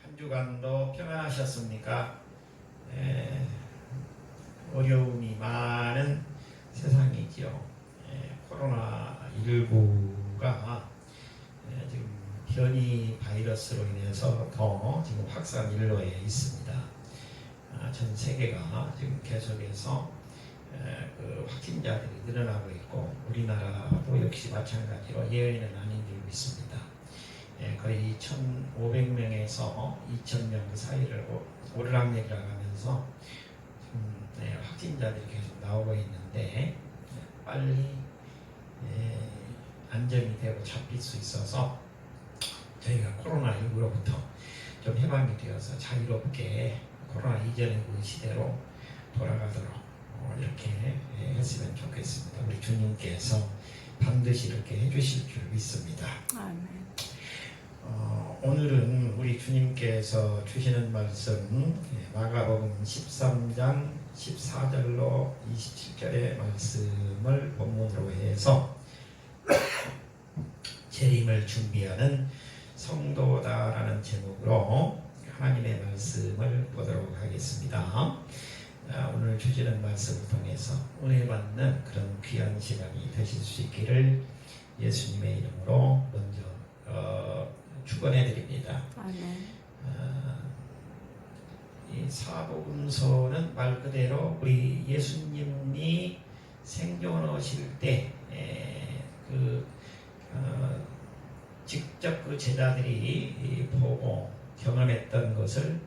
한 주간도 평안하셨습니까? 어려움이 많은 세상이지요. 코로나19가 지금 변이 바이러스로 인해서 더 지금 확산 일로에 있습니다. 전 세계가 지금 계속해서 그 확진자들이 늘어나고 있고 우리나라도 역시 마찬가지로 예외는 아닌 줄 믿습니다. 거의 1,500명에서 2,000명 그 사이를 오르락내리락 하면서 지금 확진자들이 계속 나오고 있는데 빨리 안정이 되고 잡힐 수 있어서 저희가 코로나19로부터 좀 해방이 되어서 자유롭게 코로나 이전의 그 시대로 돌아가도록 이렇게 했으면 좋겠습니다. 우리 주님께서 반드시 이렇게 해주실 줄 믿습니다. 아멘. 오늘은 우리 주님께서 주시는 말씀 마가복음 13장 14절로 27절의 말씀을 본문으로 해서 재림을 준비하는 성도다라는 제목으로 하나님의 말씀을 보도록 하겠습니다. 오늘 주시는 말씀을 통해서 은혜 받는 그런 귀한 시간이 되실 수 있기를 예수님의 이름으로 먼저 축원해 드립니다. 아멘. 이 사복음서는 말 그대로 우리 예수님이 생존하실 때 직접 그 제자들이 보고 경험했던 것을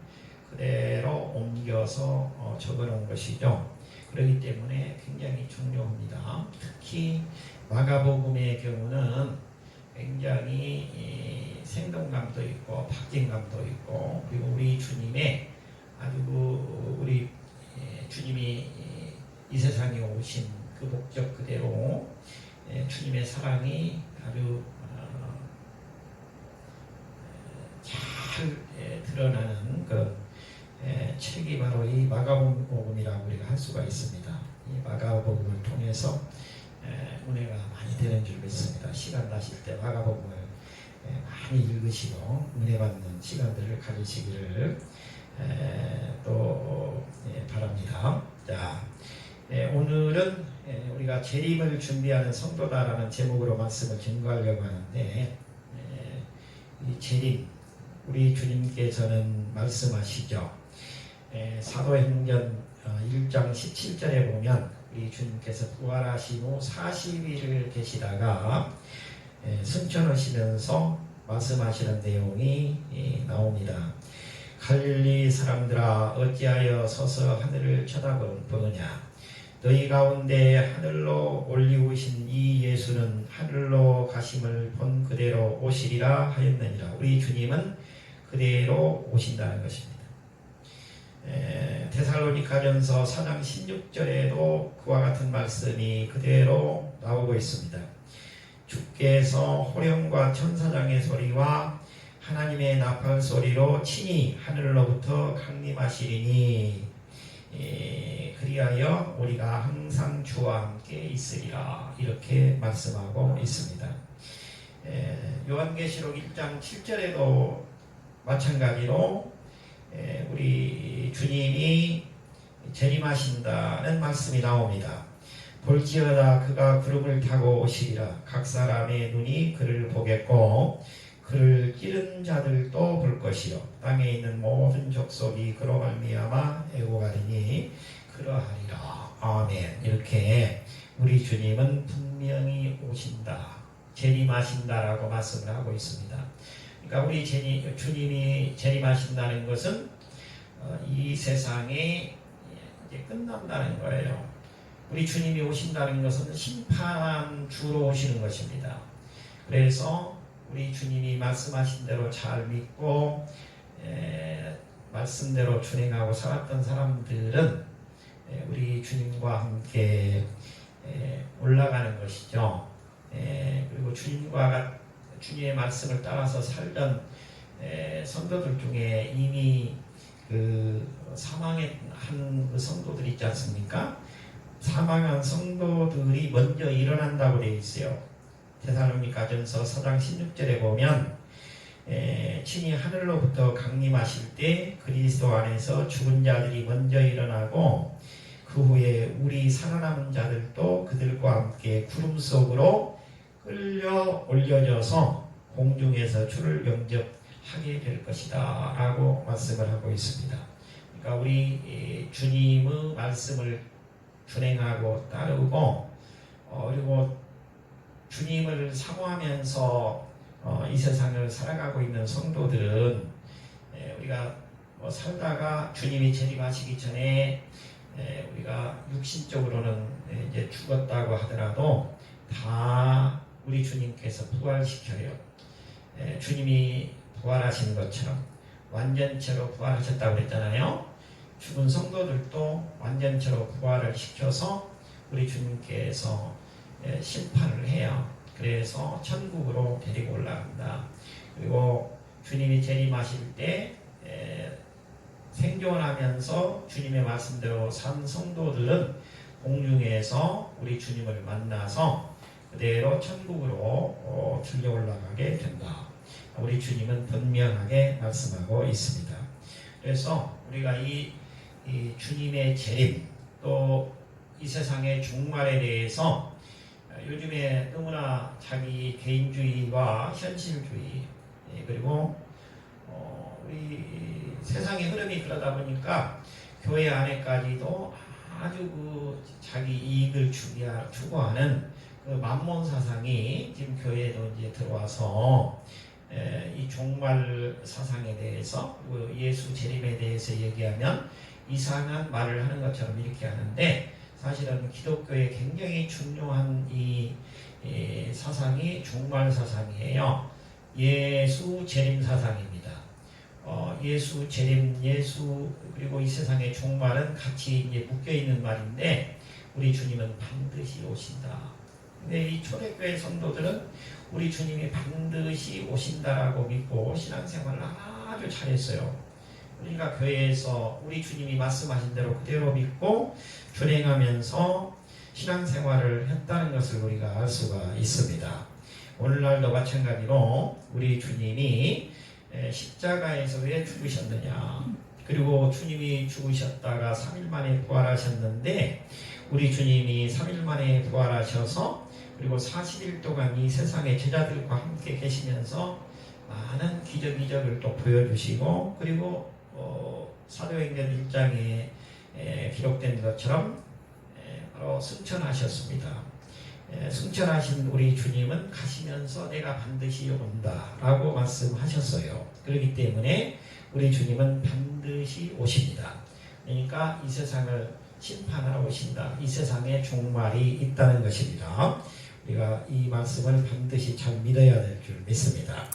그대로 옮겨서 적어놓은 것이죠. 그렇기 때문에 굉장히 중요합니다. 특히 마가복음의 경우는 굉장히 생동감도 있고 박진감도 있고 그리고 우리 주님의 아주 우리 주님이 이 세상에 오신 그 목적 그대로 주님의 사랑이 아주 잘 드러나는 그 책이 바로 이 마가복음이라고 우리가 할 수가 있습니다. 이 마가복음을 통해서 은혜가 많이 되는 줄 믿습니다. 시간 나실 때 마가복음을 많이 읽으시고 은혜 받는 시간들을 가지시기를 또 바랍니다. 자, 오늘은 우리가 재림을 준비하는 성도다라는 제목으로 말씀을 증거하려고 하는데 이 재림 우리 주님께서는 말씀하시죠. 사도행전 1장 17절에 보면 우리 주님께서 부활하신 후 40일을 계시다가 승천하시면서 말씀하시는 내용이 나옵니다. 갈릴리 사람들아 어찌하여 서서 하늘을 쳐다보느냐 너희 가운데 하늘로 올리우신 이 예수는 하늘로 가심을 본 그대로 오시리라 하였느니라. 우리 주님은 그대로 오신다는 것입니다. 데살로니가전서 4장 16절에도 그와 같은 말씀이 그대로 나오고 있습니다. 주께서 호령과 천사장의 소리와 하나님의 나팔 소리로 친히 하늘로부터 강림하시리니 그리하여 우리가 항상 주와 함께 있으리라 이렇게 말씀하고 있습니다. 요한계시록 1장 7절에도 마찬가지로 우리 주님이 재림하신다는 말씀이 나옵니다. 볼지어다 그가 구름을 타고 오시리라. 각 사람의 눈이 그를 보겠고 그를 찌른 자들도 볼 것이요 땅에 있는 모든 족속이 그로 말미암아 애고가리니 그러하리라. 아멘. 이렇게 우리 주님은 분명히 오신다, 재림하신다라고 말씀을 하고 있습니다. 그러니까 우리 주님이 재림하신다는 것은 이 세상이 이제 끝난다는 거예요. 우리 주님이 오신다는 것은 심판주로 오시는 것입니다. 그래서 우리 주님이 말씀하신 대로 잘 믿고 말씀대로 준행하고 살았던 사람들은 우리 주님과 함께 올라가는 것이죠. 그리고 주님의 말씀을 따라서 살던 성도들 중에 이미 그 사망한 그 성도들 있지 않습니까? 사망한 성도들이 먼저 일어난다고 되어 있어요. 데살로니가전서 4장 16절에 보면 친히 하늘로부터 강림하실 때 그리스도 안에서 죽은 자들이 먼저 일어나고 그 후에 우리 살아남은 자들도 그들과 함께 구름 속으로 끌려 올려져서 공중에서 주를 영접하게 될 것이다 라고 말씀을 하고 있습니다. 그러니까 우리 주님의 말씀을 준행하고 따르고 그리고 주님을 사모하면서 이 세상을 살아가고 있는 성도들은 우리가 살다가 주님이 재림하시기 전에 우리가 육신적으로는 이제 죽었다고 하더라도 다 우리 주님께서 부활시켜요. 주님이 부활하신 것처럼 완전체로 부활하셨다고 그랬잖아요. 죽은 성도들도 완전체로 부활을 시켜서 우리 주님께서 심판을 해요. 그래서 천국으로 데리고 올라간다. 그리고 주님이 재림하실 때 생존하면서 주님의 말씀대로 산 성도들은 공중에서 우리 주님을 만나서 그대로 천국으로 들려 올라가게 된다. 우리 주님은 분명하게 말씀하고 있습니다. 그래서 우리가 이 주님의 재림 또 이 세상의 종말에 대해서 요즘에 너무나 자기 개인주의와 현실주의 그리고 우리 세상의 흐름이 그러다 보니까 교회 안에까지도 아주 그 자기 이익을 추구하는 그 만몬 사상이 지금 교회에도 이제 들어와서 이 종말 사상에 대해서 예수 재림에 대해서 얘기하면 이상한 말을 하는 것처럼 이렇게 하는데 사실은 기독교에 굉장히 중요한 이 사상이 종말 사상이에요. 예수 재림 사상입니다. 예수 재림, 예수 그리고 이 세상의 종말은 같이 이제 묶여 있는 말인데 우리 주님은 반드시 오신다. 근데 이 초대교회 성도들은 우리 주님이 반드시 오신다라고 믿고 신앙생활을 아주 잘했어요. 그러니까 교회에서 우리 주님이 말씀하신 대로 그대로 믿고 준행하면서 신앙생활을 했다는 것을 우리가 알 수가 있습니다. 오늘날도 마찬가지로 우리 주님이 십자가에서 왜 죽으셨느냐, 그리고 주님이 죽으셨다가 3일 만에 부활하셨는데 우리 주님이 3일 만에 부활하셔서 그리고 40일 동안 이 세상의 제자들과 함께 계시면서 많은 기적을 또 보여주시고 그리고 사도행전 1장에 기록된 것처럼 바로 승천하셨습니다. 승천하신 우리 주님은 가시면서 내가 반드시 온다 라고 말씀하셨어요. 그렇기 때문에 우리 주님은 반드시 오십니다. 그러니까 이 세상을 심판하러 오신다. 이 세상에 종말이 있다는 것입니다. 우리가 이 말씀을 반드시 잘 믿어야 될 줄 믿습니다.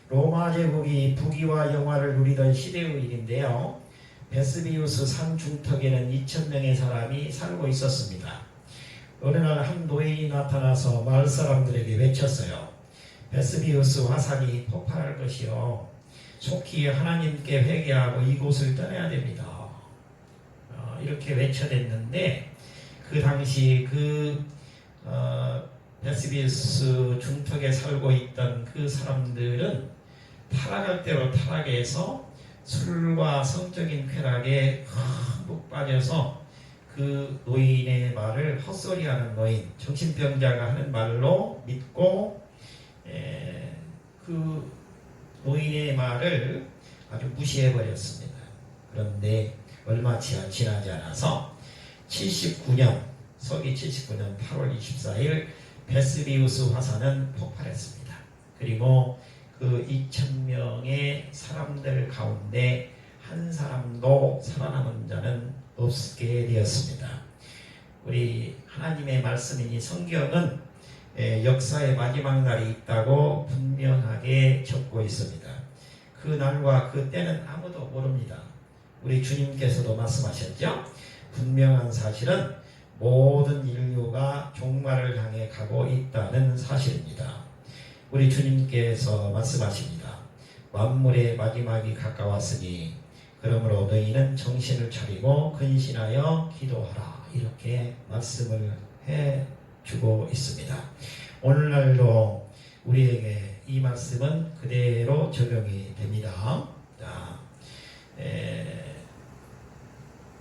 로마 제국이 부귀와 영화를 누리던 시대의 일인데요. 베스비우스 산 중턱에는 2,000명의 사람이 살고 있었습니다. 어느 날 한 노인이 나타나서 마을 사람들에게 외쳤어요. 베스비우스 화산이 폭발할 것이요. 속히 하나님께 회개하고 이곳을 떠나야 됩니다. 이렇게 외쳐댔는데 그 당시 베스비우스 중턱에 살고 있던 그 사람들은 타락할 대로 타락해서 술과 성적인 쾌락에 흠뻑 빠져서 그 노인의 말을 헛소리하는 노인, 정신병자가 하는 말로 믿고 그 노인의 말을 아주 무시해버렸습니다. 그런데 얼마 지나지 않아서 79년, 서기 79년 8월 24일 베스비우스 화산은 폭발했습니다. 그리고 그 2,000명의 사람들 가운데 한 사람도 살아남은 자는 없게 되었습니다. 우리 하나님의 말씀이니 성경은 역사의 마지막 날이 있다고 분명하게 적고 있습니다. 그 날과 그 때는 아무도 모릅니다. 우리 주님께서도 말씀하셨죠. 분명한 사실은 모든 인류가 종말을 향해 가고 있다는 사실입니다. 우리 주님께서 말씀하십니다. 만물의 마지막이 가까웠으니 그러므로 너희는 정신을 차리고 근신하여 기도하라. 이렇게 말씀을 해주고 있습니다. 오늘날도 우리에게 이 말씀은 그대로 적용이 됩니다. 자,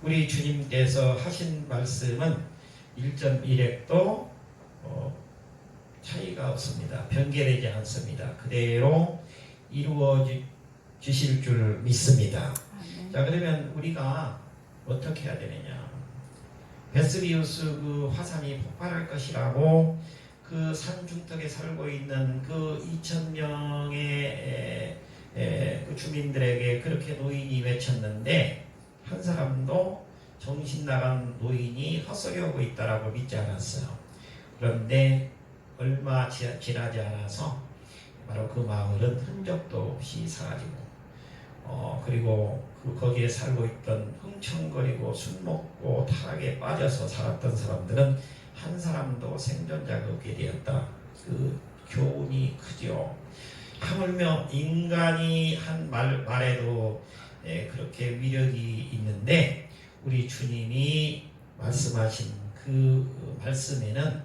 우리 주님께서 하신 말씀은 1.1핵도 차이가 없습니다. 변개되지 않습니다. 그대로 이루어 주실 줄 믿습니다. 자, 그러면 우리가 어떻게 해야 되느냐? 베스비우스 그 화산이 폭발할 것이라고 그 산 중턱에 살고 있는 그 2,000명의 그 주민들에게 그렇게 노인이 외쳤는데 한 사람도 정신 나간 노인이 헛소리 하고 있다라고 믿지 않았어요. 그런데 얼마 지나지 않아서 바로 그 마을은 흔적도 없이 사라지고 그리고 거기에 살고 있던 흥청거리고 술 먹고 타락에 빠져서 살았던 사람들은 한 사람도 생존자가 없게 되었다. 그 교훈이 크죠. 하물며 인간이 한 말에도 그렇게 위력이 있는데 우리 주님이 말씀하신 그 말씀에는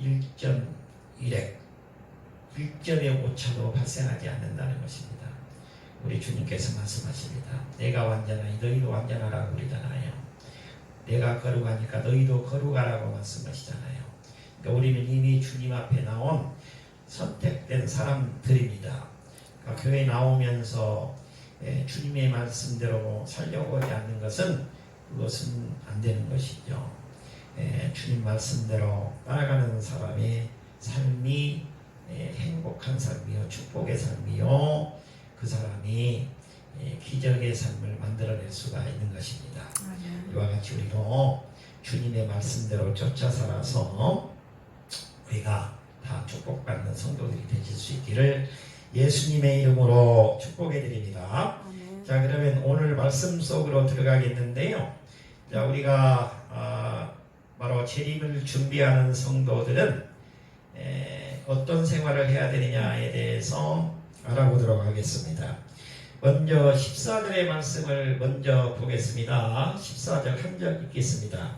1.1핵 1점의 오차도 발생하지 않는다는 것입니다. 우리 주님께서 말씀하십니다. 내가 완전하니 너희도 완전하라고 그러잖아요. 내가 거룩하니까 너희도 거룩하라고 말씀하시잖아요. 그러니까 우리는 이미 주님 앞에 나온 선택된 사람들입니다. 그러니까 교회 나오면서 주님의 말씀대로 살려고 하지 않는 것은 그것은 안 되는 것이죠. 주님 말씀대로 따라가는 사람의 삶이 행복한 삶이요 축복의 삶이요 그 사람이 기적의 삶을 만들어낼 수가 있는 것입니다. 이와 같이 우리도 주님의 말씀대로 쫓아 살아서 우리가 다 축복받는 성도들이 되실 수 있기를 예수님의 이름으로 축복해 드립니다. 자, 그러면 오늘 말씀 속으로 들어가겠는데요. 자, 우리가 바로 재림을 준비하는 성도들은 어떤 생활을 해야 되느냐에 대해서 알아보도록 하겠습니다. 먼저 14절의 말씀을 먼저 보겠습니다. 14절 한 절 읽겠습니다.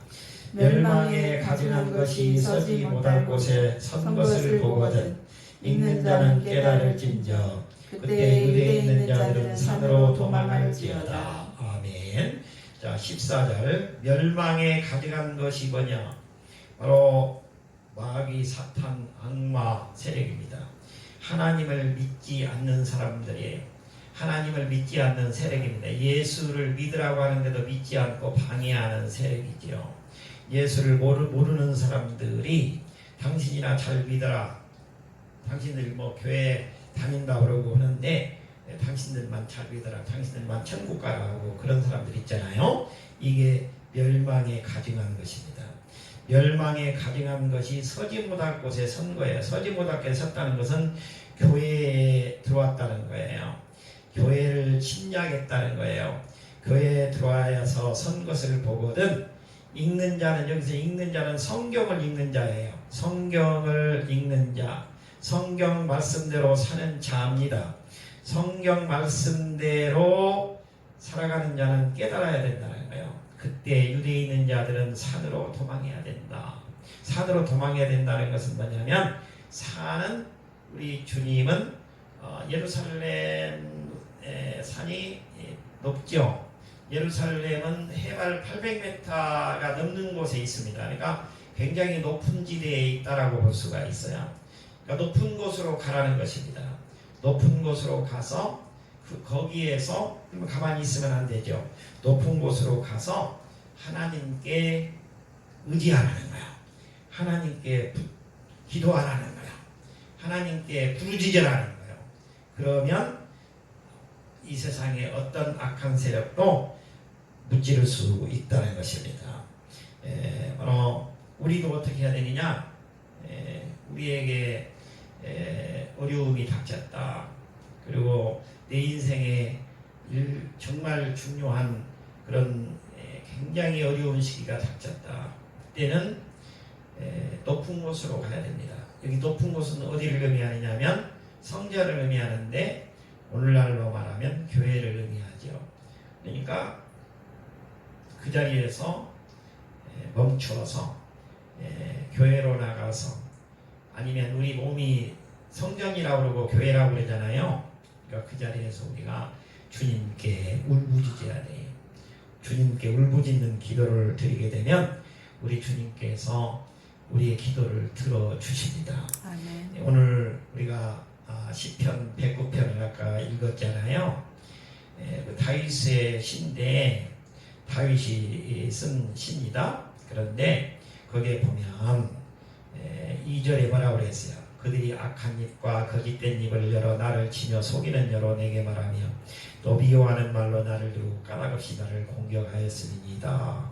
멸망에 가증한 것이 서지 못할 곳에 선 것을 보거든 읽는 자는 깨달을진저 그때 유대에 있는 자들은 산으로 도망할지어다. 아멘. 자, 14절 멸망에 가증한 것이 뭐냐? 바로 마귀, 사탄, 악마 세력입니다. 하나님을 믿지 않는 사람들이에요. 하나님을 믿지 않는 세력입니다. 예수를 믿으라고 하는데도 믿지 않고 방해하는 세력이죠. 예수를 모르는 사람들이 당신이나 잘 믿어라. 당신들 교회 다닌다 그러고 하는데 당신들만 잘 믿어라. 당신들만 천국 가라 하고 그런 사람들 있잖아요. 이게 멸망에 가증한 것입니다. 멸망에 가증한 것이 서지 못할 곳에 선 거예요. 서지 못할 곳에 섰다는 것은 교회에 들어왔다는 거예요. 교회를 침략했다는 거예요. 교회에 들어와서 선 것을 보거든 읽는 자는 여기서 읽는 자는 성경을 읽는 자예요. 성경을 읽는 자, 성경 말씀대로 사는 자입니다. 성경 말씀대로 살아가는 자는 깨달아야 된다는 거예요. 그때 유대에 있는 자들은 산으로 도망해야 된다. 산으로 도망해야 된다는 것은 뭐냐면 산은 우리 주님은 예루살렘 산이 높죠. 예루살렘은 해발 800m가 넘는 곳에 있습니다. 그러니까 굉장히 높은 지대에 있다라고 볼 수가 있어요. 그러니까 높은 곳으로 가라는 것입니다. 높은 곳으로 가서 거기에서 가만히 있으면 안 되죠. 높은 곳으로 가서 하나님께 의지하라는 거야. 하나님께 기도하라는 거야. 하나님께 부르짖으라는 거예요. 그러면 이 세상에 어떤 악한 세력도 무찌를 수 있다는 것입니다. 우리도 어떻게 해야 되느냐? 우리에게 어려움이 닥쳤다. 그리고 내 인생에 정말 중요한 그런 굉장히 어려운 시기가 닥쳤다. 그때는 높은 곳으로 가야 됩니다. 여기 높은 곳은 어디를 의미하느냐면 성전을 의미하는데 오늘날로 말하면 교회를 의미하죠. 그러니까 그 자리에서 멈추어서 교회로 나가서 아니면 우리 몸이 성전이라고 그러고 교회라고 그러잖아요. 그러니까 그 자리에서 우리가 주님께 울부짖어야 돼요. 주님께 울부짖는 기도를 드리게 되면 우리 주님께서 우리의 기도를 들어주십니다. 아멘. 오늘 우리가 시편 109편을 아까 읽었잖아요. 그 다윗의 시인데 다윗이 쓴 시입니다. 그런데 거기에 보면 2절에 뭐라고 그랬어요? 그들이 악한 입과 거짓된 입을 열어 나를 치며 속이는 여로 내게 말하며 또 미워하는 말로 나를 두고 까닭없이 나를 공격하였음이니이다.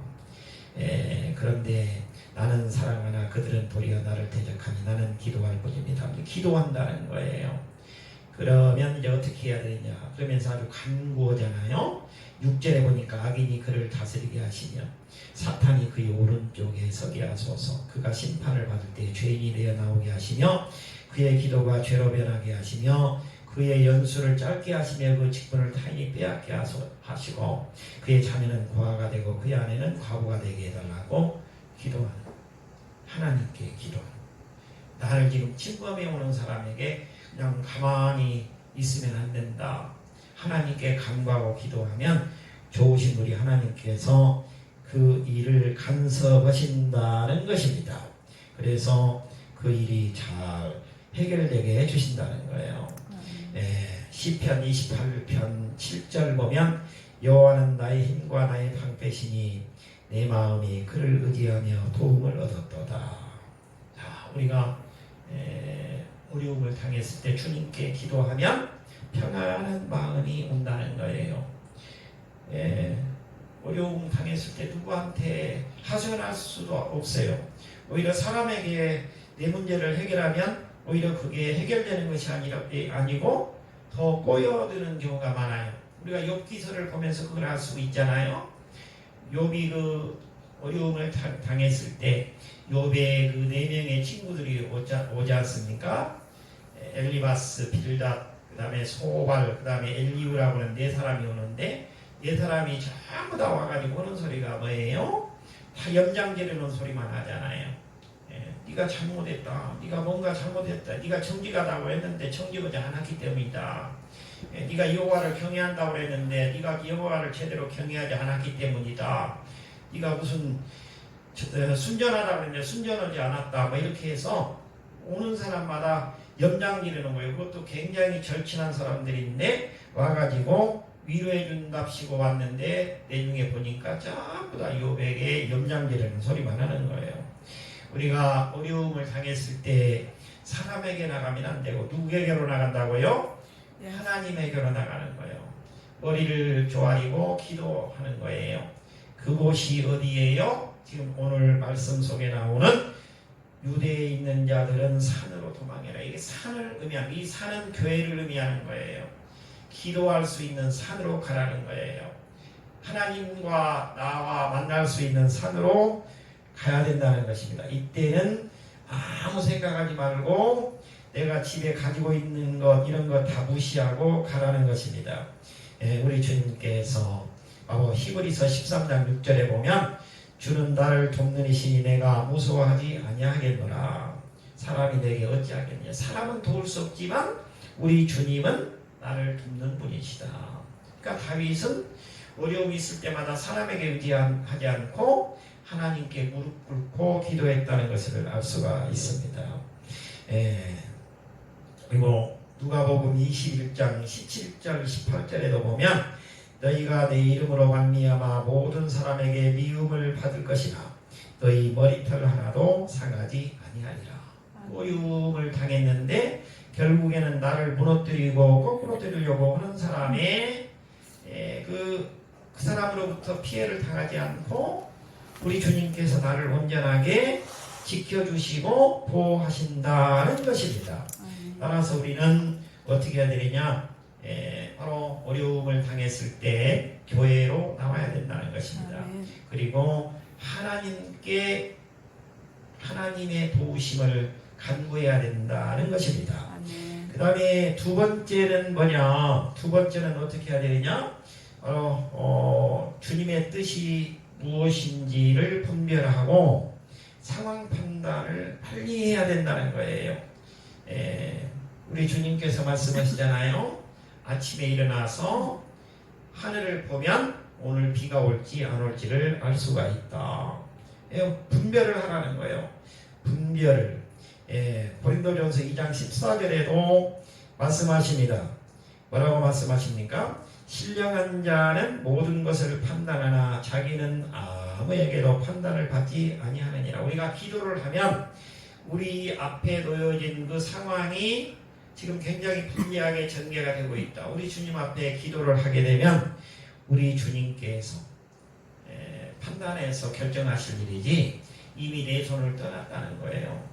그런데 나는 사랑하나 그들은 도리어 나를 대적하니 나는 기도할 뿐입니다. 기도한다는 거예요. 그러면 이제 어떻게 해야 되냐? 그러면서 아주 간구하잖아요. 6절에 보니까 악인이 그를 다스리게 하시며 사탄이 그의 오른쪽에 서게 하소서. 그가 심판을 받을 때 죄인이 되어 나오게 하시며 그의 기도가 죄로 변하게 하시며 그의 연수를 짧게 하시며 그 직분을 타인이 빼앗게 하시고 그의 자녀는 고아가 되고 그의 아내는 과부가 되게 해달라고 기도하는, 하나님께 기도하는. 나를 지금 침범해 오는 사람에게 그냥 가만히 있으면 안 된다. 하나님께 간구하고 기도하면 좋으신 우리 하나님께서 그 일을 간섭하신다는 것입니다. 그래서 그 일이 잘 해결되게 해주신다는 거예요. 시편 28편 7절 보면 여호와는 나의 힘과 나의 방패시니 내 마음이 그를 의지하며 도움을 얻었도다. 자, 우리가 어려움을 당했을 때 주님께 기도하면 평안한 마음이 온다는 거예요. 어려움 당했을 때 누구한테 하소연할 수도 없어요. 오히려 사람에게 내 문제를 해결하면 오히려 그게 해결되는 것이 아니고 더 꼬여드는 경우가 많아요. 우리가 욥기서를 보면서 그걸 알 수 있잖아요. 욥이 그 어려움을 당했을 때 욥의 그 4명의 친구들이 오지 않습니까? 엘리바스, 빌닷, 그 다음에 소발, 그 다음에 엘리우라고 하는 4사람이 오는데 4사람이 전부 다 와가지고 오는 소리가 뭐예요? 다 염장 지르는 소리만 하잖아요. 네가 잘못했다. 네가 뭔가 잘못했다. 네가 정직하다고 했는데 정직하지 않았기 때문이다. 네가 여호와를 경외한다고 했는데 네가 여호와를 제대로 경외하지 않았기 때문이다. 네가 무슨 순전하다고 했는데 순전하지 않았다. 뭐 이렇게 해서 오는 사람마다 염장 지르는 거예요. 그것도 굉장히 절친한 사람들인데 와가지고 위로해 준답시고 왔는데 내중에 보니까 전부 다 욥에게 염장 지르는 소리만 하는 거예요. 우리가 어려움을 당했을 때 사람에게 나가면 안 되고 누구에게로 나간다고요? 하나님에게로 나가는 거예요. 머리를 조아리고 기도하는 거예요. 그곳이 어디예요? 지금 오늘 말씀 속에 나오는 유대에 있는 자들은 산으로 도망해라. 이게 산을 의미하는, 이 산은 교회를 의미하는 거예요. 기도할 수 있는 산으로 가라는 거예요. 하나님과 나와 만날 수 있는 산으로 가야 된다는 것입니다. 이때는 아무 생각하지 말고 내가 집에 가지고 있는 것 이런 거 다 무시하고 가라는 것입니다. 우리 주님께서 히브리서 13장 6절에 보면 주는 나를 돕는 이시니 내가 무서워하지 아니하겠노라. 사람이 내게 어찌하겠냐. 사람은 도울 수 없지만 우리 주님은 나를 돕는 분이시다. 그러니까 다윗은 어려움이 있을 때마다 사람에게 의지하지 않고 하나님께 무릎 꿇고 기도했다는 것을 알 수가 있습니다. 그리고 누가복음 21장 17절 18절에도 보면 너희가 내 이름으로 말미암아 모든 사람에게 미움을 받을 것이나 너희 머리털 하나도 상하지 아니하리라. 모욕을 당했는데 결국에는 나를 무너뜨리고 거꾸로 때리려고 하는 사람의 그 사람으로부터 피해를 당하지 않고 우리 주님께서 나를 온전하게 지켜주시고 보호하신다는 것입니다. 따라서 우리는 어떻게 해야 되느냐? 바로 어려움을 당했을 때 교회로 나와야 된다는 것입니다. 그리고 하나님께 하나님의 도우심을 간구해야 된다는 것입니다. 그 다음에 두 번째는 뭐냐? 두 번째는 어떻게 해야 되느냐? 주님의 뜻이 무엇인지를 분별하고 상황 판단을 빨리 해야 된다는 거예요. 우리 주님께서 말씀하시잖아요. 아침에 일어나서 하늘을 보면 오늘 비가 올지 안 올지를 알 수가 있다. 분별을 하라는 거예요. 분별을. 고린도전서 2장 14절에도 말씀하십니다. 뭐라고 말씀하십니까? 신령한 자는 모든 것을 판단하나 자기는 아무에게도 판단을 받지 아니하느니라. 우리가 기도를 하면 우리 앞에 놓여진 그 상황이 지금 굉장히 불리하게 전개가 되고 있다. 우리 주님 앞에 기도를 하게 되면 우리 주님께서 판단해서 결정하실 일이지 이미 내 손을 떠났다는 거예요.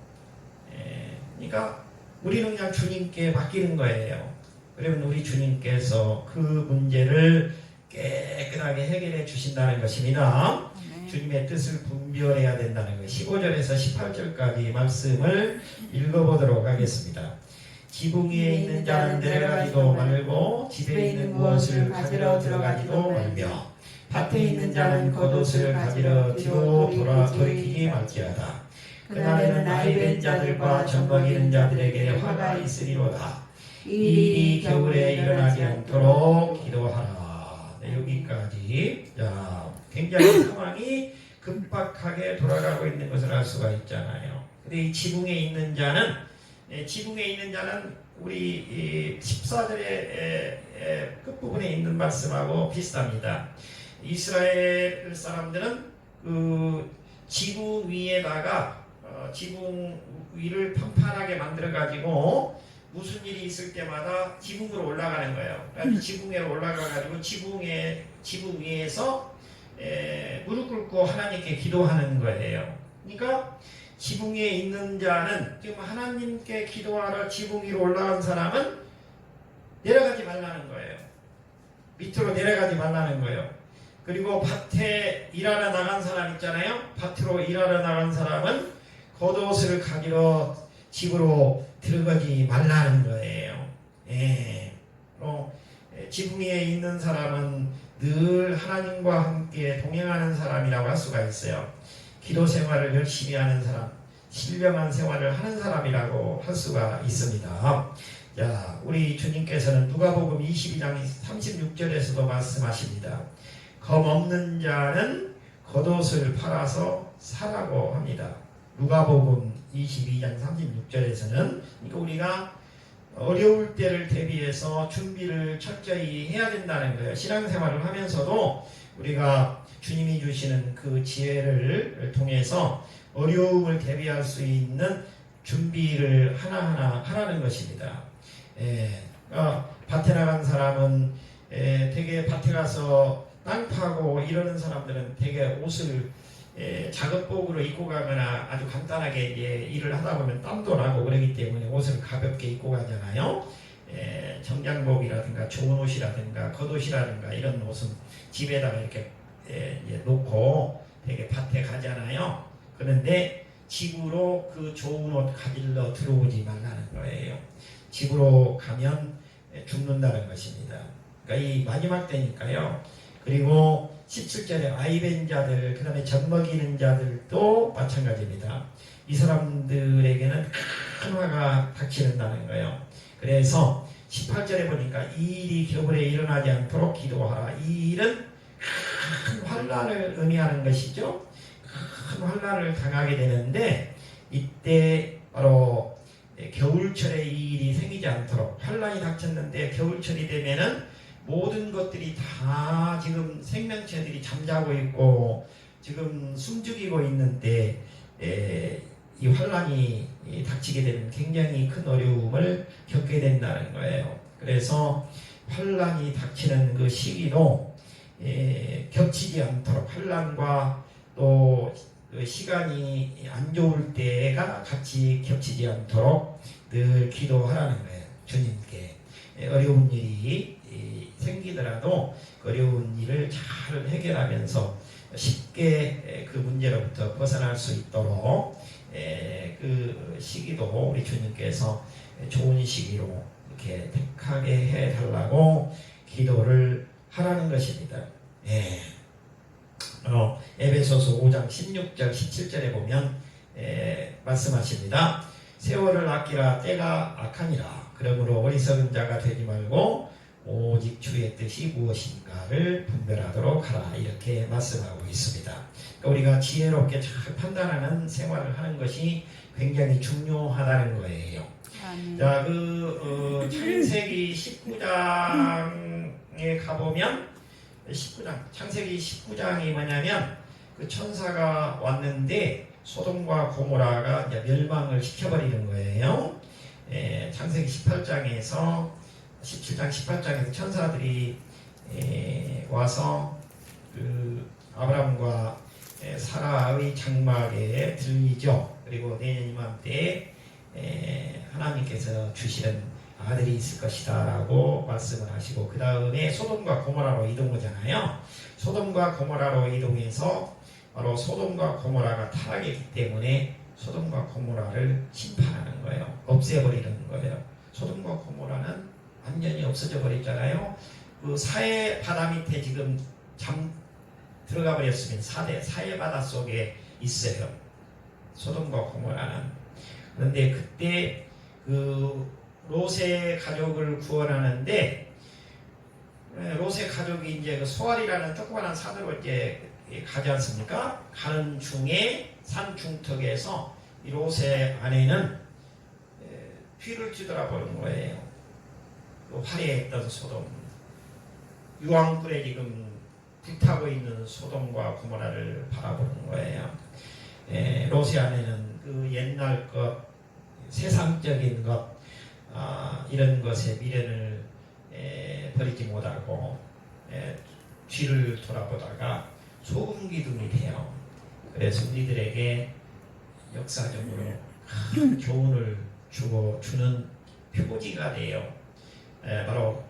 그러니까 우리는 그냥 주님께 맡기는 거예요. 그러면 우리 주님께서 그 문제를 깨끗하게 해결해 주신다는 것입니다. 주님의 뜻을 분별해야 된다는 거예요. 15절에서 18절까지 말씀을 읽어보도록 하겠습니다. 지붕 위에 있는 자는 내려가지도 말고 집에 있는 무엇을 가지러 들어가지도 말며 밭에 있는 자는 겉옷을 가지러 뒤로 돌이키지 말지어다. 그날에는 나이된 자들과 젖먹이는 자들에게 화가 있으리로다. 이 일이 겨울에 일어나지 않도록 기도하라. 네, 여기까지. 자, 굉장히 상황이 급박하게 돌아가고 있는 것을 알 수가 있잖아요. 근데 이 지붕에 있는 자는 우리 14절의 끝부분에 있는 말씀하고 비슷합니다. 이스라엘 사람들은 그 지붕 위에다가 지붕 위를 판판하게 만들어 가지고 무슨 일이 있을 때마다 지붕으로 올라가는 거예요. 그래서 지붕 위로 올라가 가지고 지붕 위에서 무릎 꿇고 하나님께 기도하는 거예요. 그러니까 지붕 위에 있는 자는 지금 하나님께 기도하러 지붕 위로 올라간 사람은 내려가지 말라는 거예요. 밑으로 내려가지 말라는 거예요. 그리고 밭에 일하러 나간 사람 있잖아요. 밭으로 일하러 나간 사람은 겉옷을 가지러 집으로 들어가지 말라는 거예요. 지붕 위에 있는 사람은 늘 하나님과 함께 동행하는 사람이라고 할 수가 있어요. 기도 생활을 열심히 하는 사람, 신령한 생활을 하는 사람이라고 할 수가 있습니다. 자, 우리 주님께서는 누가복음 22장 36절에서도 말씀하십니다. 검 없는 자는 겉옷을 팔아서 사라고 합니다. 누가복음 22장 36절에서는 그러니까 우리가 어려울 때를 대비해서 준비를 철저히 해야 된다는 거예요. 신앙생활을 하면서도 우리가 주님이 주시는 그 지혜를 통해서 어려움을 대비할 수 있는 준비를 하나하나 하라는 것입니다. 밭에 나간 사람은 되게 밭에 가서 땅 파고 이러는 사람들은 되게 옷을 작업복으로 입고 가거나 아주 간단하게 일을 하다 보면 땀도 나고 그러기 때문에 옷을 가볍게 입고 가잖아요. 정장복이라든가 좋은 옷이라든가 겉옷이라든가 이런 옷은 집에다가 이렇게 놓고 되게 밭에 가잖아요. 그런데 집으로 그 좋은 옷 가지러 들어오지 말라는 거예요. 집으로 가면 죽는다는 것입니다. 그러니까 이 마지막 때니까요. 그리고 17절에 아이벤 자들, 그 다음에 젖먹이는 자들도 마찬가지입니다. 이 사람들에게는 큰 화가 닥치는다는 거예요. 그래서 18절에 보니까 이 일이 겨울에 일어나지 않도록 기도하라. 이 일은 큰 환난을 의미하는 것이죠. 큰 환난을 당하게 되는데 이때 바로 겨울철에 이 일이 생기지 않도록 환난이 닥쳤는데 겨울철이 되면은 모든 것들이 다 지금 생명체들이 잠자고 있고 지금 숨죽이고 있는데 이 환난이 닥치게 되면 굉장히 큰 어려움을 겪게 된다는 거예요. 그래서 환난이 닥치는 그 시기도 겹치지 않도록 환난과 또 그 시간이 안 좋을 때가 같이 겹치지 않도록 늘 기도하라는 거예요. 주님께 어려운 일이 생기더라도 어려운 일을 잘 해결하면서 쉽게 그 문제로부터 벗어날 수 있도록 그 시기도 우리 주님께서 좋은 시기로 이렇게 택하게 해달라고 기도를 하라는 것입니다. 에베소서 5장 16절 17절에 보면 말씀하십니다. 세월을 아끼라 때가 악하니라. 그러므로 어리석은 자가 되지 말고 오직 주의 뜻이 무엇인가를 분별하도록 하라. 이렇게 말씀하고 있습니다. 그러니까 우리가 지혜롭게 잘 판단하는 생활을 하는 것이 굉장히 중요하다는 거예요. 자, 창세기 19장에 가보면 창세기 19장이 뭐냐면 그 천사가 왔는데 소돔과 고모라가 이제 멸망을 시켜버리는 거예요. 창세기 17장 18장에서 천사들이 와서 그 아브라함과 사라의 장막에 들리죠. 그리고 내년 이맘때에 하나님께서 주시는 아들이 있을 것이다 라고 말씀을 하시고, 그 다음에 소돔과 고모라로 이동하잖아요. 소돔과 고모라로 이동해서 바로 소돔과 고모라가 타락했기 때문에 소돔과 고모라를 심판하는 거예요. 없애버리는 거예요. 소돔과 고모라는 완전히 없어져 버렸잖아요. 그 사해 바다 밑에 지금 들어가 버렸으면 사해 바다 속에 있어요. 소돔과 고모라는. 그런데 그때 그 롯의 가족을 구원하는데, 롯의 가족이 이제 그 소알이라는 조그마한 산으로 이제 가지 않습니까? 가는 중에 산 중턱에서 이 롯의 아내는 뒤를 뒤돌아보는 거예요. 그 화려했던 소돔, 유황불에 지금 불타고 있는 소돔과 고모라를 바라보는 거예요. 롯의 아내는 그 옛날 것, 세상적인 것, 이런 것에 미련을 버리지 못하고 뒤를 돌아보다가 소금 기둥이 돼요. 그래서 우리들에게 역사적으로 큰 교훈을 주는 표지가 돼요. 바로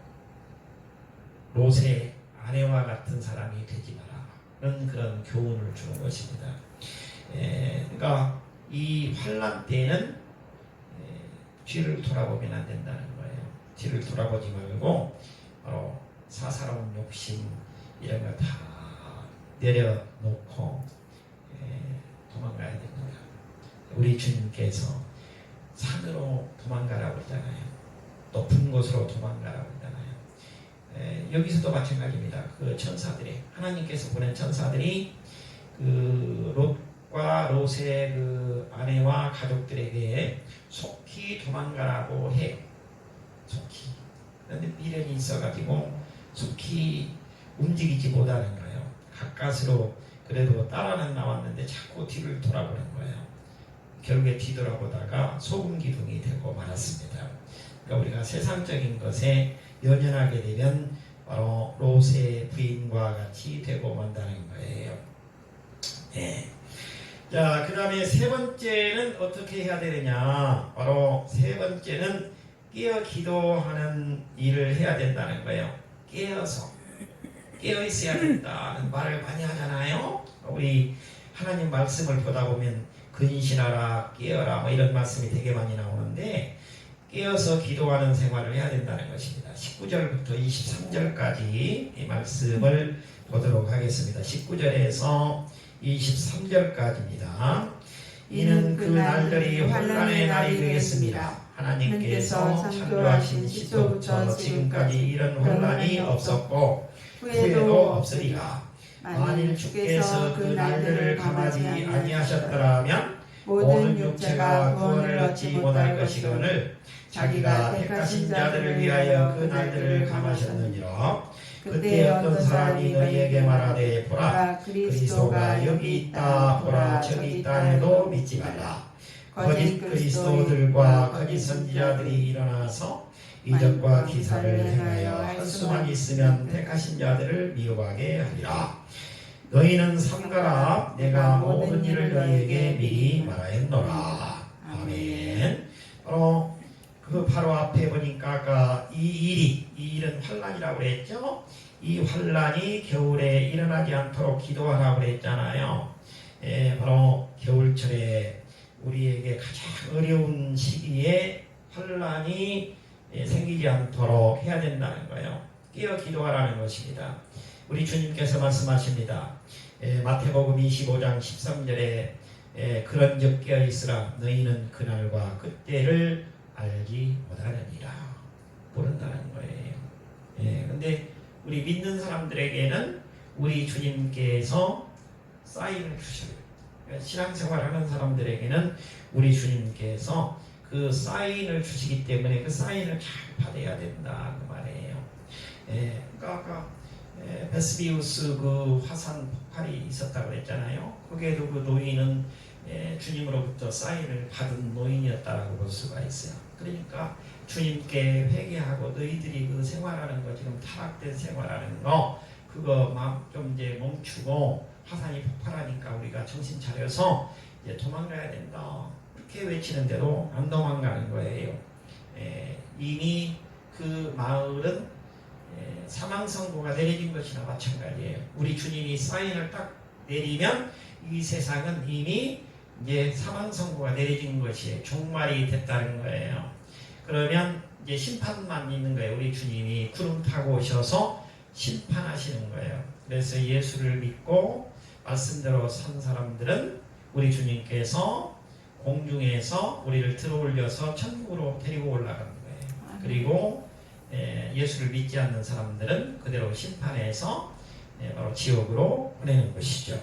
롯의 아내와 같은 사람이 되지 마라는 그런 교훈을 주는 것입니다. 그러니까 이 환난 때는 뒤를 돌아보면 안 된다는 거예요. 뒤를 돌아보지 말고 바로 사사로운 욕심 이런 거 다 내려놓고 도망가야 됩니다. 우리 주님께서 산으로 도망가라고 했잖아요. 높은 곳으로 도망가라고 했잖아요. 여기서도 마찬가지입니다. 그 천사들이, 하나님께서 보낸 천사들이 그 롯과 롯의 그 아내와 가족들에게 속히 도망가라고 해요. 속히. 그런데 미련이 있어가지고 속히 움직이지 못하는 거예요. 가까스로 그래도 따라는 나왔는데 자꾸 뒤를 돌아보는 거예요. 결국에 뒤돌아보다가 소금 기둥이 되고 말았습니다. 그러니까 우리가 세상적인 것에 연연하게 되면 바로 롯의 부인과 같이 되고 만다는 거예요. 자, 그 다음에 세 번째는 어떻게 해야 되느냐. 바로 세 번째는 깨어 기도하는 일을 해야 된다는 거예요. 깨어 있어야 된다는 말을 많이 하잖아요. 우리 하나님 말씀을 보다 보면 근신하라, 깨어라 뭐 이런 말씀이 되게 많이 나오는데, 깨어서 기도하는 생활을 해야 된다는 것입니다. 19절부터 23절까지 이 말씀을 보도록 하겠습니다. 19절에서 23절까지입니다. 이는 그 날들이 환난의 날이 되겠습니다. 하나님께서 창조하신 시초부터 지금까지 이런 환난이 없었고 후에도 없으리라. 만일 주께서 그 날들을 감하지 아니하셨더라면 모든 육체가 구원을 얻지 못할 것이거늘 자기가 택하신 자들을 위하여 그 날들을 감하셨느니라. 그때 어떤 사람이 너희에게 말하되 보라 그리스도가 여기 있다, 보라 저기 있다 해도 믿지 말라. 거짓 그리스도들과 거짓 선지자들이 일어나서 이적과 기사를 행하여 할 수만 있으면 택하신 자들을 미혹하게 하리라. 너희는 삼가라. 내가 모든 일을 너희에게 미리 말하였노라. 아멘. 바로 앞에 보니까 아까 이 일은 환난이라고 그랬죠. 이 환난이 겨울에 일어나지 않도록 기도하라고 그랬잖아요. 바로 겨울철에 우리에게 가장 어려운 시기에 환난이 생기지 않도록 해야 된다는 거예요. 깨어 기도하라는 것입니다. 우리 주님께서 말씀하십니다. 마태복음 25장 13절에 그런즉 깨어 있으라. 너희는 그날과 그때를 알지 못하느니라. 모른다는 거예요. 예, 근데 우리 믿는 사람들에게는 우리 주님께서 사인을 주셔요. 그러니까 신앙생활하는 사람들에게는 우리 주님께서 그 사인을 주시기 때문에 그 사인을 잘 받아야 된다 그 말이에요. 예, 그러니까 아까 베스비우스 그 화산 폭발이 있었다고 했잖아요. 거기에도 그 노인은 주님으로부터 사인을 받은 노인이었다라고 볼 수가 있어요. 그러니까 주님께 회개하고 너희들이 그 생활하는 거 지금 타락된 생활하는 거 그거 막 좀 이제 멈추고 화산이 폭발하니까 우리가 정신 차려서 이제 도망가야 된다. 그렇게 외치는데도 안 도망가는 거예요. 이미 그 마을은 사망 선고가 내려진 것이나 마찬가지예요. 우리 주님이 사인을 딱 내리면 이 세상은 이미 이제 사망 선고가 내려진 것이 종말이 됐다는 거예요. 그러면 이제 심판만 있는 거예요. 우리 주님이 구름 타고 오셔서 심판하시는 거예요. 그래서 예수를 믿고 말씀대로 산 사람들은 우리 주님께서 공중에서 우리를 들어올려서 천국으로 데리고 올라가는 거예요. 그리고 예수를 믿지 않는 사람들은 그대로 심판해서 바로 지옥으로 보내는 것이죠.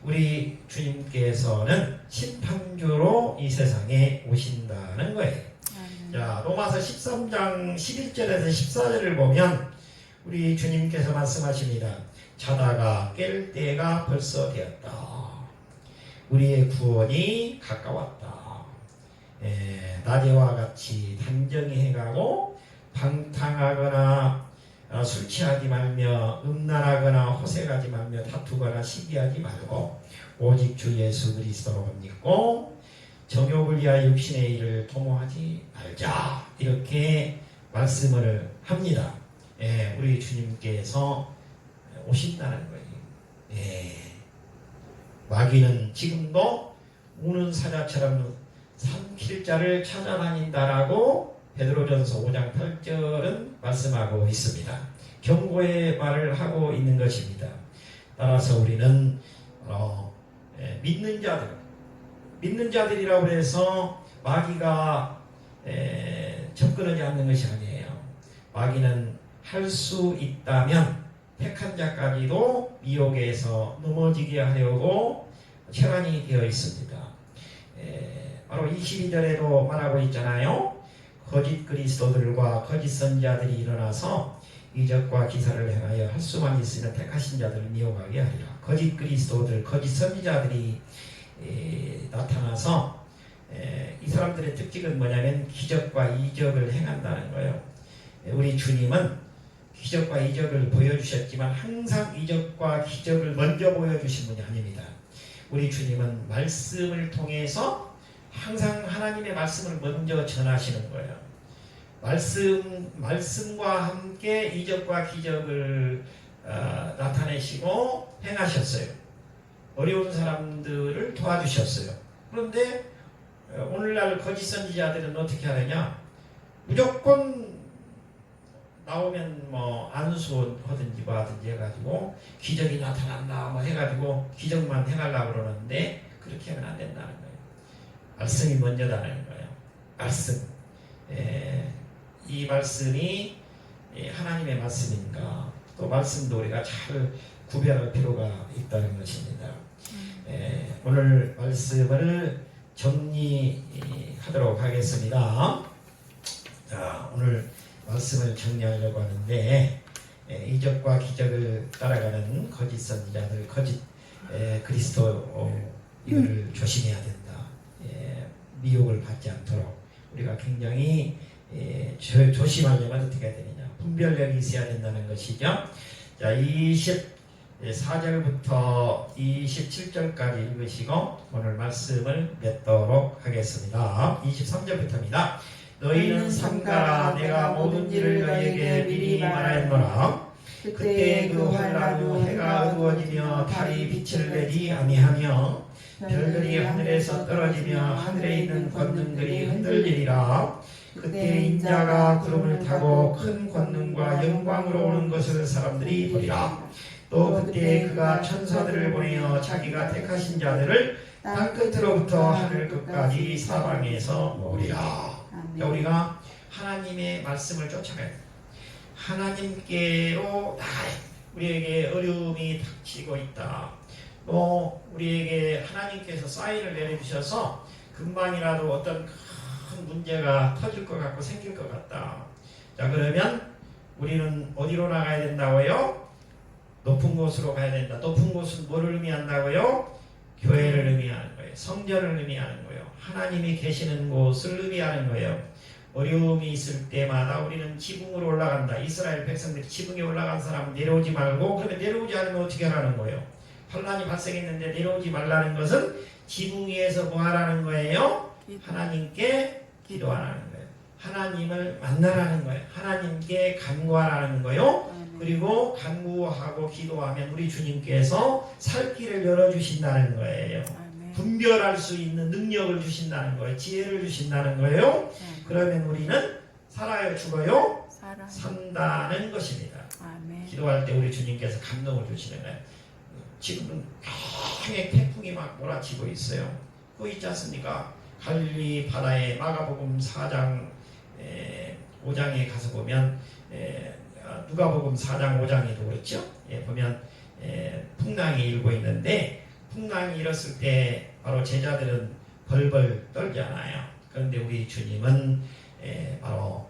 우리 주님께서는 심판주로 이 세상에 오신다는 거예요. 자, 로마서 13장 11절에서 14절을 보면 우리 주님께서 말씀하십니다. 자다가 깰 때가 벌써 되었다. 우리의 구원이 가까웠다. 낮에와 같이 단정히 행하고 방탕하거나 술 취하지 말며 음란하거나 호색하지 말며 다투거나 시기하지 말고 오직 주 예수 그리스도로 믿고 정욕을 위하여 육신의 일을 도모하지 말자. 이렇게 말씀을 합니다. 우리 주님께서 오신다는 거예요. 마귀는 지금도 우는 사자처럼 삼킬 자를 찾아다닌다라고 베드로전서 5장 8절은 말씀하고 있습니다. 경고의 말을 하고 있는 것입니다. 따라서 우리는 믿는 자들이라고 해서 마귀가 접근하지 않는 것이 아니에요. 마귀는 할 수 있다면 택한 자까지도 미혹에서 넘어지게 하려고 체관이 되어 있습니다. 바로 22절에도 말하고 있잖아요. 거짓 그리스도들과 거짓 선지자들이 일어나서 이적과 기사를 행하여 할 수만 있으면 택하신 자들을 미혹하게 하리라. 거짓 그리스도들, 거짓 선지자들이 나타나서 이 사람들의 특징은 뭐냐면 기적과 이적을 행한다는 거예요. 우리 주님은 기적과 이적을 보여주셨지만 항상 이적과 기적을 먼저 보여주신 분이 아닙니다. 우리 주님은 말씀을 통해서 항상 하나님의 말씀을 먼저 전하시는 거예요. 말씀과 함께 이적과 기적을 나타내시고 행하셨어요. 어려운 사람들을 도와주셨어요. 그런데 오늘날 거짓 선지자들은 어떻게 하느냐? 무조건 나오면 뭐 안수하든지 뭐 하든지 해가지고 기적이 나타난다 뭐 해가지고 기적만 행하려고 그러는데 그렇게 하면 안 된다는 거예요. 말씀이 먼저다는 거예요. 말씀. 이 말씀이 하나님의 말씀인가, 또 말씀도 우리가 잘 구별할 필요가 있다는 것입니다. 오늘 말씀을 정리하도록 하겠습니다. 자, 오늘 말씀을 정리하려고 하는데 이적과 기적을 따라가는 거짓 선지자들, 거짓 그리스도 이거를 조심해야 된다. 미혹을 받지 않도록 우리가 굉장히 조심하려면 어떻게 해야 되느냐, 분별력이 있어야 된다는 것이죠. 자, 24절부터 27절까지 읽으시고 오늘 말씀을 맺도록 하겠습니다. 23절부터입니다. 너희는 삼가라. 내가 모든 일을 너희에게 미리 말하였노라. 그때 그 환난 후 해가 어두워지며 달이 빛을 내지 아니하며 별들이 하늘에서 떨어지며 하늘에 있는 권능들이 흔들리리라. 그때 인자가 구름을 타고 큰 권능과 영광으로 오는 것을 사람들이 보리라. 또 그때 그가 천사들을 보내어 자기가 택하신 자들을 땅끝으로부터 하늘 끝까지 사방에서 모으리라. 그러니까 우리가 하나님의 말씀을 쫓아가야 돼요. 하나님께로 나가야 돼요. 우리에게 어려움이 닥치고 있다. 또 우리에게 하나님께서 사인을 내려주셔서 금방이라도 어떤 큰 문제가 터질 것 같고 생길 것 같다. 자, 그러면 우리는 어디로 나가야 된다고요? 높은 곳으로 가야 된다. 높은 곳은 뭐를 의미한다고요? 교회를 의미하는 거예요. 성전을 의미하는 거예요. 하나님이 계시는 곳을 의미하는 거예요. 어려움이 있을 때마다 우리는 지붕으로 올라간다. 이스라엘 백성들이 지붕에 올라간 사람은 내려오지 말고, 그러면 내려오지 않으면 어떻게 하라는 거예요? 환난이 발생했는데 내려오지 말라는 것은 지붕 위에서 뭐 하라는 거예요? 하나님께 기도하라는 거예요. 하나님을 만나라는 거예요. 하나님께 간구하라는 거예요. 그리고 간구하고 기도하면 우리 주님께서 살 길을 열어주신다는 거예요. 분별할 수 있는 능력을 주신다는 거예요. 지혜를 주신다는 거예요. 그러면 우리는 살아요, 죽어요? 산다는 것입니다. 기도할 때 우리 주님께서 감동을 주시는 거예요. 지금은 강하게 태풍이 막 몰아치고 있어요. 그거 있지 않습니까? 갈릴리 바다에 마가복음 4장 5장에 가서 보면 누가복음 4장 5장에도 그렇죠. 보면 풍랑이 일고 있는데, 풍랑이 일었을 때 바로 제자들은 벌벌 떨잖아요. 그런데 우리 주님은 바로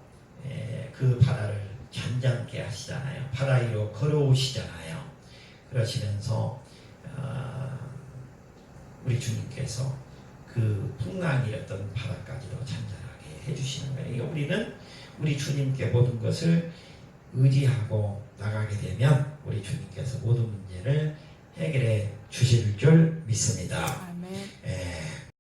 그 바다를 잠잠케 하시잖아요. 바다 위로 걸어오시잖아요. 그러시면서 우리 주님께서 그 풍랑이 일었던 바다까지도 잠잠하게 해주시는 거예요. 우리는 우리 주님께 모든 것을 의지하고 나가게 되면 우리 주님께서 모든 문제를 해결해 주실 줄 믿습니다. 아멘.